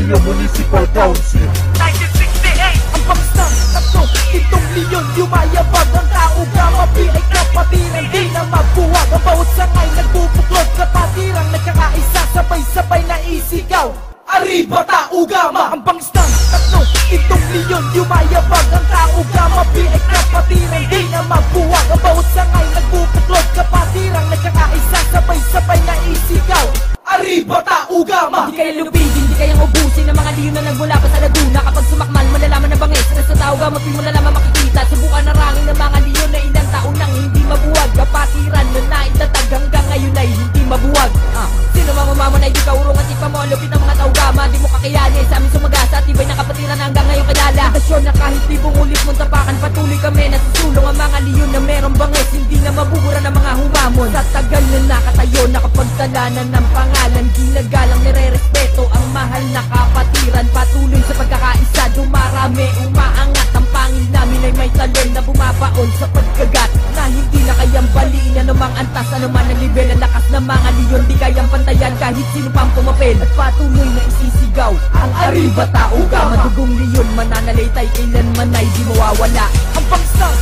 Manila Municipal Council. 1968 ang bangs ng 7 leyon, yumayabag ang tao gamapi ay kapatiran, di na mabuwag. Ang bawat sangay nagbubuklod, kapatirang nagkakaisa, sabay-sabay na isigaw, arriba tao gama. Ang bangs ng 7 leyon, yumayabag ang tao gamapi ay kapatiran, di na mabuwag. Ang bawat sangay nagbubuklod, kapatirang nagkakaisa, sabay-sabay na isigaw, arriba tao gama. Di kayo lupigin, di kayang ubusin ng mga liyon na nagmula pa sa Laguna. Kapag sumakmal, malalaman na bangis na sa tao gamapi mo na lamang makikita. Subukan na rangin ng mga liyon na ilang taon nang hindi mabuwag. Kapatiran na naitatag hanggang ngayon ay hindi mabuwag. Sino mamamaman ay di ka urong at ipa mo ang lupit ng mga tao gama. Di mo kakayanin sa amin sumagasa at iba'y nakapatiran na hanggang ngayon kilala. Stasyon na kahit di bungulit mong tapakan, patuloy kami nasusulong ang mga liyon na merong bangis. Hindi na mabubura ng mga humamon. Sa tagal na nakatayo, nakapagtalanan ng pangalan, ginagalang nire-respeto ang mahal na kapatiran. Patuloy sa pagkakaisa, dumarami, umaangat. Ang pangil namin ay may talon na bumabaon sa pagkagat na hindi na kayang baliin. Anumang antas, anuman ang level, ang lakas ng mga liyon di kayang pantayan kahit sino pang pumapel. At patuloy na isisigaw ang arriba tao gama. Dugong liyon mananalitay, kailanman ay di mawawala. Ang bangs ng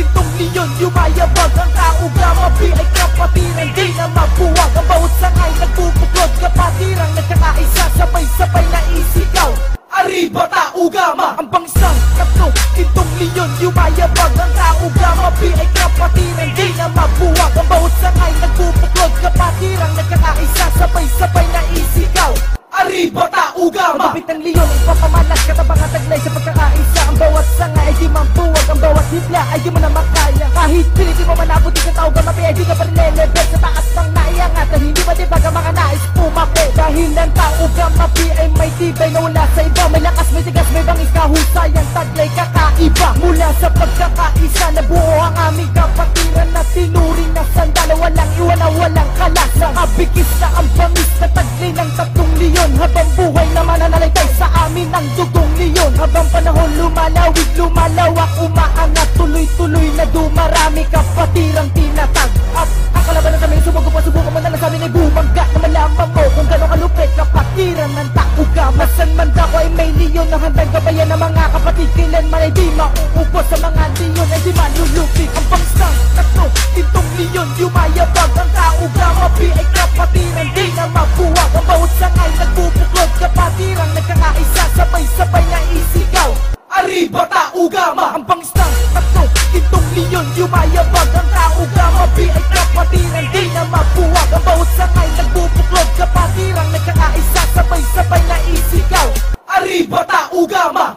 7 leyon, yumayabag ang tao gamapi ay kapatiran, di na mabuwag. Ang bawat sangay nagbubuklod, kapatirang nagkakaisa, sabay-sabay na isigaw, arriba tao gama. Ang bangs ng 7 leyon, yumayabag ang tao gamapi ay kapatiran, di na mabuwag. Ang bawat sangay nagbubuklod, kapatirang nagkakaisa, sabay-sabay na isigaw, arriba tao gama. Kapit ng leyon, ipapamalas, katabang at taglay sa pagkakaisa. Ang bawat sangay ay di mambuwag, ang bawat hibla ay di mo na makaya. Kahit piniti mo manabot sa tao gamapi ay di ka pa rin lelevel sa taas ng naiangat na hindi matibag ang mga nais pumaki. Dahil ang tao gamapi ay may tibay na wala sa iba. May lakas, may tigas, may bangis, kahusay ang taglay kakaiba. Mula sa pagkakaisa, nabuo ang aming kapatiran na tinuring na sandalo. Walang iwan na walang kalas, nakabikis na ang bangis na taglay ng 7 leyon. Habang buhay na mananalitay sa amin ang dugong leyon. Habang panahon lumalawig, lumalawak, umaangat, tuloy-tuloy na dumarami kapatirang tinatag. At ang kalaban na kami sumugo pa, subukan man na sa amin ay bumangga na malaman mo kung gano'ng kalupit kapatiran ng tao gama. San man ako ay may leyon na handang gabayan ng mga kapatid. Kailanman ay di mauubos sa mga leyon ay di malulupit. Ang bangs ng 7 leyon, yumayabag ang tao gamapi ay kapatiran, di na mabuwag. Ang bawat sangay nagbubuklod, kapatirang nagkakaisa, sabay-sabay na isigaw, arriba tao gama. Ang bangs ng 7 leyon, yumayabag ang tao gamapi ay kapatiran, di na mabuwag. Ang bawat sangay nagbubuklod, kapatirang nagkakaisa, sabay-sabay na isigaw, arriba tao gama.